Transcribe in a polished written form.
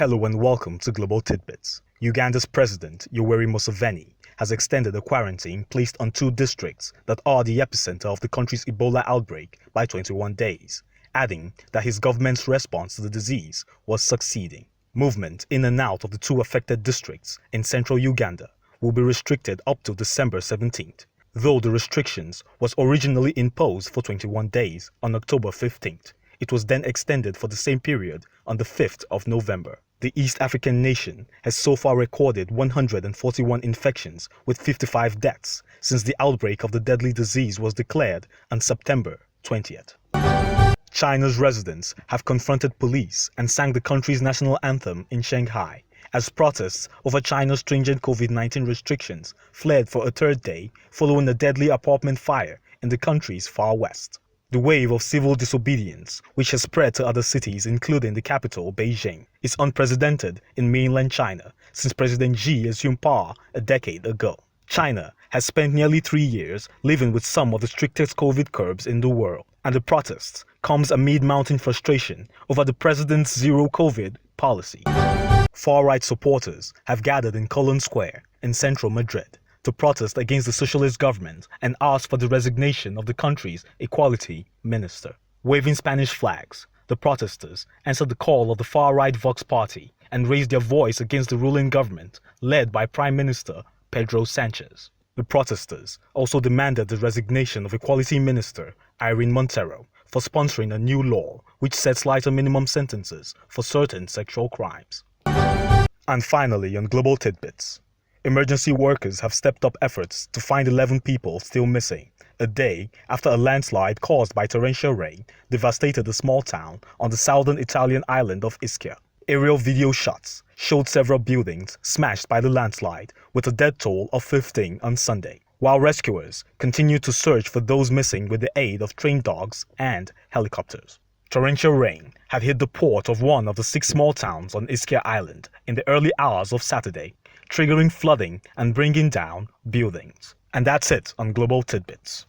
Hello and welcome to Global Tit Bits. Uganda's President, Yoweri Museveni, has extended a quarantine placed on 2 districts that are the epicenter of the country's Ebola outbreak by 21 days, adding that his government's response to the disease was succeeding. Movement in and out of the 2 affected districts in central Uganda will be restricted up to December 17th, though the restrictions was originally imposed for 21 days on October 15th. It was then extended for the same period on the 5th of November. The East African nation has so far recorded 141 infections with 55 deaths since the outbreak of the deadly disease was declared on September 20th. China's residents have confronted police and sang the country's national anthem in Shanghai as protests over China's stringent COVID-19 restrictions flared for a 3rd day following a deadly apartment fire in the country's far west. The wave of civil disobedience, which has spread to other cities including the capital, Beijing, is unprecedented in mainland China since President Xi assumed power a decade ago. China has spent nearly 3 years living with some of the strictest COVID curbs in the world, and the protests comes amid mounting frustration over the president's zero-COVID policy. Far-right supporters have gathered in Colón Square in central Madrid to protest against the socialist government and ask for the resignation of the country's equality minister. Waving Spanish flags, the protesters answered the call of the far-right Vox Party and raised their voice against the ruling government led by Prime Minister Pedro Sanchez. The protesters also demanded the resignation of Equality Minister Irene Montero for sponsoring a new law which sets lighter minimum sentences for certain sexual crimes. And finally, on Global Tidbits, emergency workers have stepped up efforts to find 11 people still missing, a day after a landslide caused by torrential rain devastated a small town on the southern Italian island of Ischia. Aerial video shots showed several buildings smashed by the landslide, with a death toll of 15 on Sunday, while rescuers continue to search for those missing with the aid of trained dogs and helicopters. Torrential rain had hit the port of one of the 6 small towns on Ischia Island in the early hours of Saturday, triggering flooding and bringing down buildings. And that's it on Global Tidbits.